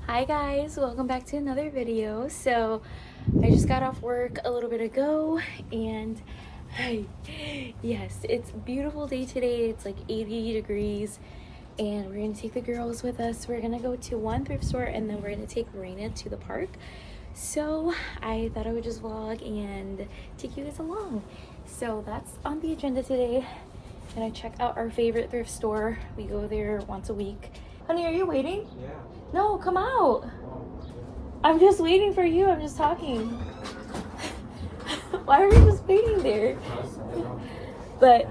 Hi guys, welcome back to another video. So I just got off work a little bit ago and yes, it's a beautiful day today. It's like 80 degrees and we're gonna take the girls with us. We're gonna go to one thrift store and then we're gonna take Marina to the park. So I thought I would just vlog and take you guys along. So that's on the agenda today. Gonna check out our favorite thrift store. We go there once a week. Honey, are you waiting? Yeah. No, come out. I'm just waiting for you. I'm just talking. Why are we just waiting there? But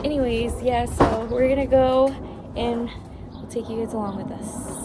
anyways, yeah, so we're gonna go and we'll take you guys along with us.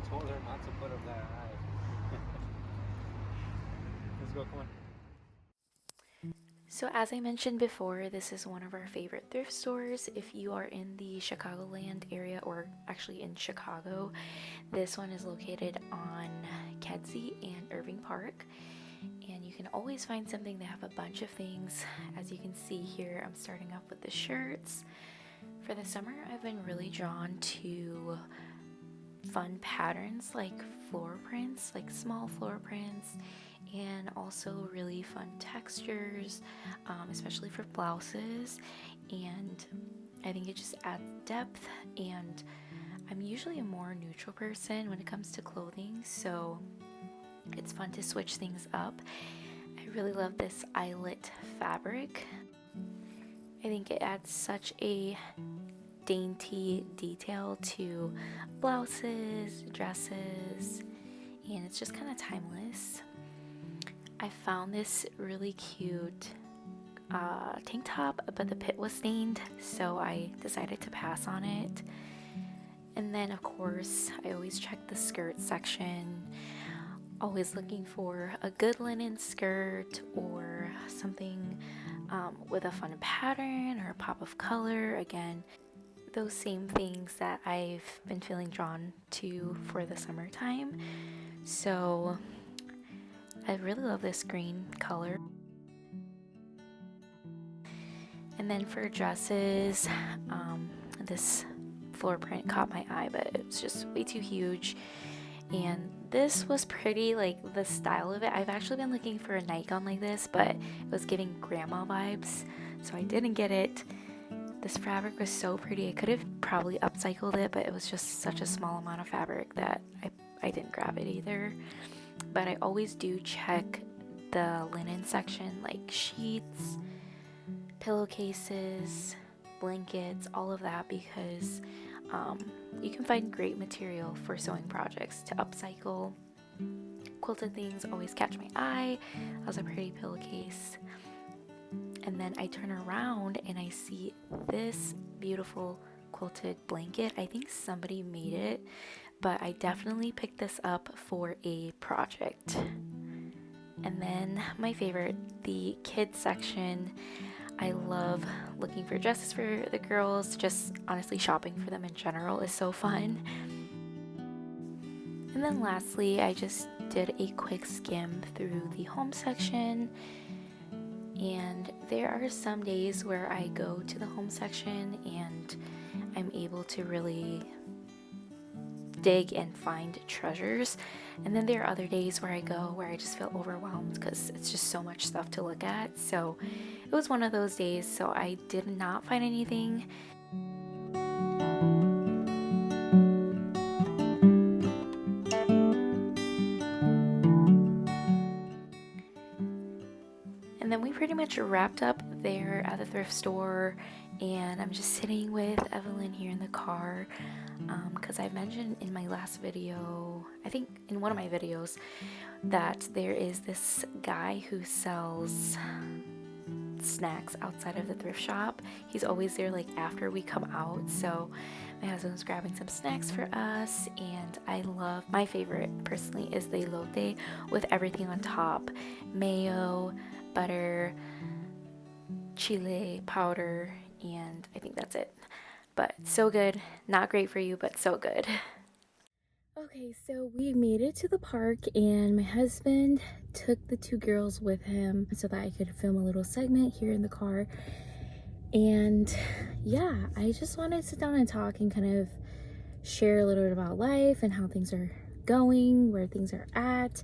Told her not to put up that high. Let's go, come on. So as I mentioned before, this is one of our favorite thrift stores. If you are in the Chicagoland area, or actually in Chicago, this one is located on Kedzie and Irving Park. And you can always find something. They have a bunch of things. As you can see here, I'm starting off with the shirts. For the summer, I've been really drawn to fun patterns like floor prints, like small floor prints, and also really fun textures, especially for blouses. And I think it just adds depth, and I'm usually a more neutral person when it comes to clothing, so it's fun to switch things up. I really love this eyelet fabric. I think it adds such a dainty detail to blouses, dresses, and it's just kind of timeless. I found this really cute tank top, but the pit was stained, so I decided to pass on it. And then of course, I always check the skirt section, always looking for a good linen skirt or something with a fun pattern or a pop of color. Again, those same things that I've been feeling drawn to for the summertime. So I really love this green color. And then for dresses, this floor print caught my eye, but it was just way too huge. And this was pretty, like the style of it. I've actually been looking for a nightgown like this, but it was giving grandma vibes, so I didn't get it. This fabric was so pretty. I could have probably upcycled it, but it was just such a small amount of fabric that I didn't grab it either. But I always do check the linen section, like sheets, pillowcases, blankets, all of that, because you can find great material for sewing projects to upcycle. Quilted things always catch my eye. That was a pretty pillowcase. And then I turn around and I see this beautiful quilted blanket. I think somebody made it, but I definitely picked this up for a project. And then my favorite, the kids section. I love looking for dresses for the girls. Just honestly, shopping for them in general is so fun. And then lastly, I just did a quick skim through the home section. And there are some days where I go to the home section and I'm able to really dig and find treasures. And then there are other days where I go where I just feel overwhelmed because it's just so much stuff to look at. So it was one of those days, so I did not find anything. And then we pretty much wrapped up there at the thrift store, and I'm just sitting with Evelyn here in the car because I mentioned in my last video, I think in one of my videos, that there is this guy who sells snacks outside of the thrift shop. He's always there like after we come out, so my husband's grabbing some snacks for us, and I love, my favorite personally is the elote with everything on top: mayo, butter, chile powder, and I think that's it. But so good. Not great for you, but so good. Okay, so we made it to the park, and my husband took the two girls with him so that I could film a little segment here in the car. And yeah, I just wanted to sit down and talk and kind of share a little bit about life and how things are going, where things are at.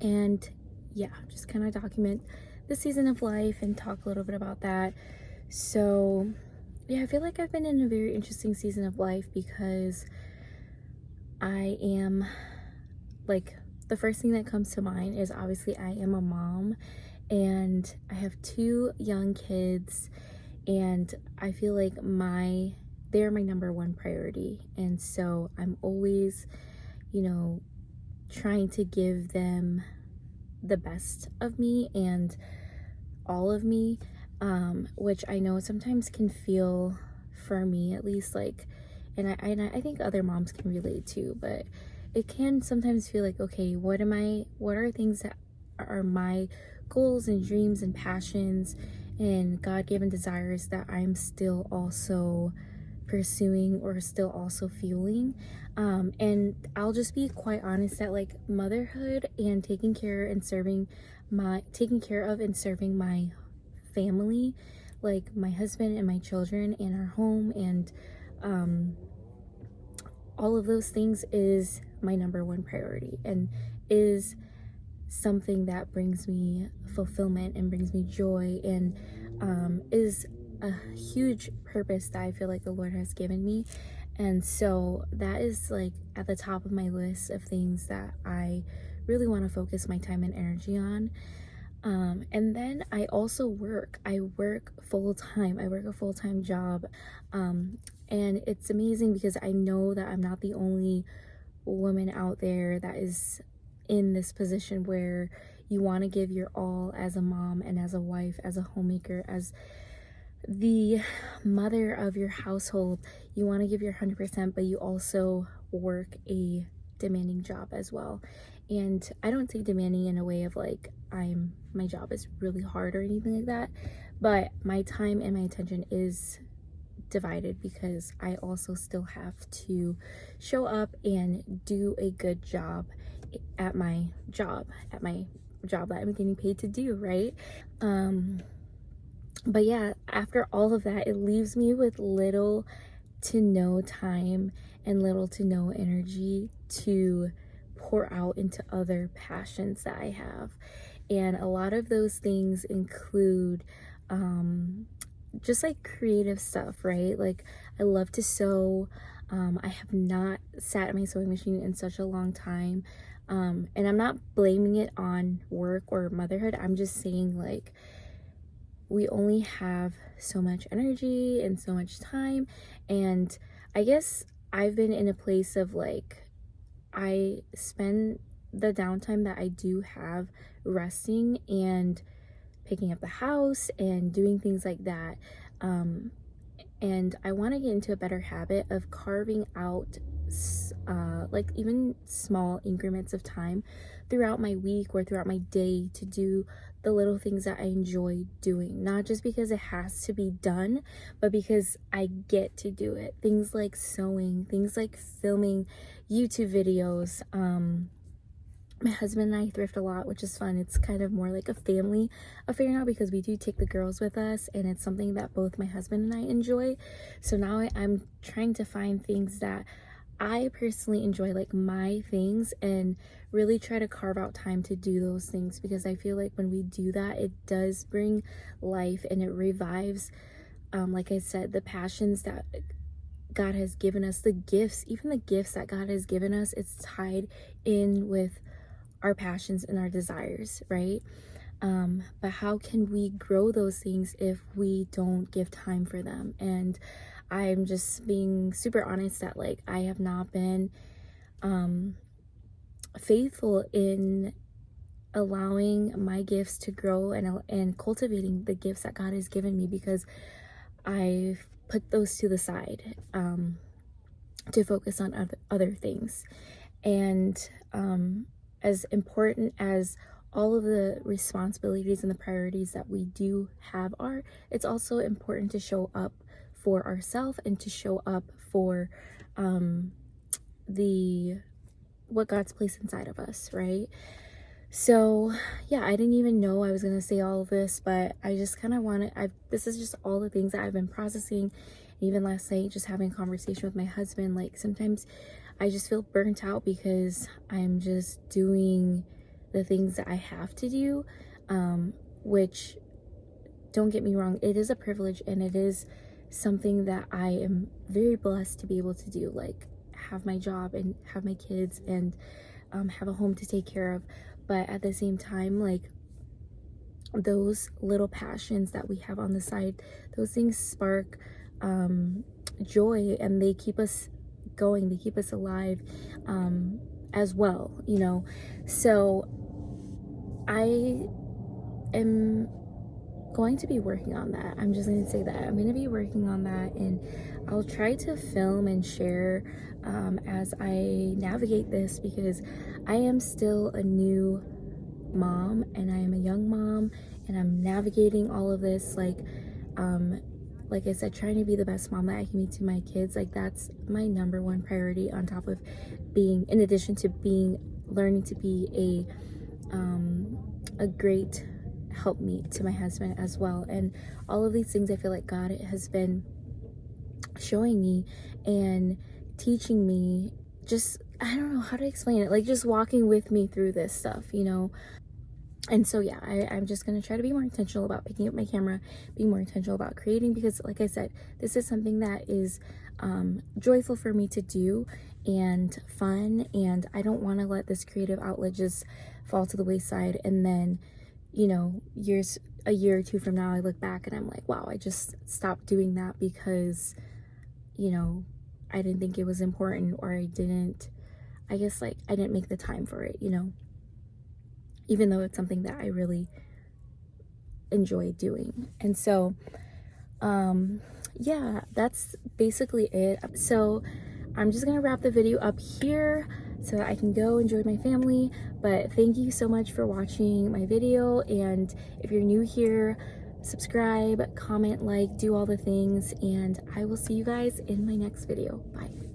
And yeah, just kind of document the season of life and talk a little bit about that. So yeah, I feel like I've been in a very interesting season of life because I am, like, the first thing that comes to mind is obviously I am a mom, and I have two young kids, and I feel like they're my number one priority. And so I'm always, trying to give them the best of me and all of me, which I know sometimes can feel, for me at least, like, and I think other moms can relate too, but it can sometimes feel like, okay, what are things that are my goals and dreams and passions and God-given desires that I'm still also pursuing or still also fueling. And I'll just be quite honest that, like, motherhood and taking care of and serving my family, like my husband and my children and our home and all of those things, is my number one priority and is something that brings me fulfillment and brings me joy and is a huge purpose that I feel like the Lord has given me. And so that is, like, at the top of my list of things that I really want to focus my time and energy on. And then I also work. I work full time. I work a full time job. And it's amazing because I know that I'm not the only woman out there that is in this position where you want to give your all as a mom and as a wife, as a homemaker, as the mother of your household. You want to give your 100%, but you also work a demanding job as well. And I don't say demanding in a way of like my job is really hard or anything like that, but my time and my attention is divided because I also still have to show up and do a good job at my job that I'm getting paid to do, right? But yeah, after all of that, it leaves me with little to no time and little to no energy to pour out into other passions that I have. And a lot of those things include just like creative stuff, right? Like, I love to sew. I have not sat at my sewing machine in such a long time. And I'm not blaming it on work or motherhood. I'm just saying, like, we only have so much energy and so much time. And I guess I've been in a place of, like, I spend the downtime that I do have resting and picking up the house and doing things like that. And I want to get into a better habit of carving out like even small increments of time throughout my week or throughout my day to do the little things that I enjoy doing, not just because it has to be done, but because I get to do it. Things like sewing, things like filming YouTube videos. My husband and I thrift a lot, which is fun. It's kind of more like a family affair now because we do take the girls with us, and it's something that both my husband and I enjoy. So now I'm trying to find things that I personally enjoy, like my things, and really try to carve out time to do those things, because I feel like when we do that, it does bring life and it revives, like I said, the passions that God has given us, the gifts, even the gifts that God has given us. It's tied in with our passions and our desires, right? But how can we grow those things if we don't give time for them? And I'm just being super honest that like I have not been faithful in allowing my gifts to grow and cultivating the gifts that God has given me, because I've put those to the side to focus on other things. And as important as all of the responsibilities and the priorities that we do have are, it's also important to show up for ourselves and to show up for the what God's placed inside of us, right? So yeah, I didn't even know I was gonna say all of this, but I just kind of wanted, this is just all the things that I've been processing. Even last night, just having a conversation with my husband, like sometimes I just feel burnt out because I'm just doing the things that I have to do, which, don't get me wrong, it is a privilege and it is something that I am very blessed to be able to do, like have my job and have my kids and have a home to take care of. But at the same time, like those little passions that we have on the side, those things spark joy, and they keep us going, they keep us alive as well, you know. So I am going to be working on that. I'm just going to say that I'm going to be working on that, and I'll try to film and share as I navigate this, because I am still a new mom and I am a young mom, and I'm navigating all of this, like I said, trying to be the best mom that I can be to my kids. Like that's my number one priority, on top of being, in addition to being, learning to be a great helpmeet to my husband as well. And all of these things, I feel like God has been showing me and teaching me, just, I don't know how to explain it, like just walking with me through this stuff, you know. And so yeah, I'm just gonna try to be more intentional about picking up my camera, being more intentional about creating, because like I said, this is something that is joyful for me to do and fun, and I don't want to let this creative outlet just fall to the wayside, and then, you know, a year or two from now I look back and I'm like, wow, I just stopped doing that because, you know, I didn't think it was important, or I guess like I didn't make the time for it, you know, even though it's something that I really enjoy doing. And so yeah, that's basically it. So I'm just gonna wrap the video up here so that I can go enjoy my family. But thank you so much for watching my video, and if you're new here, subscribe, comment, like, do all the things, and I will see you guys in my next video. Bye.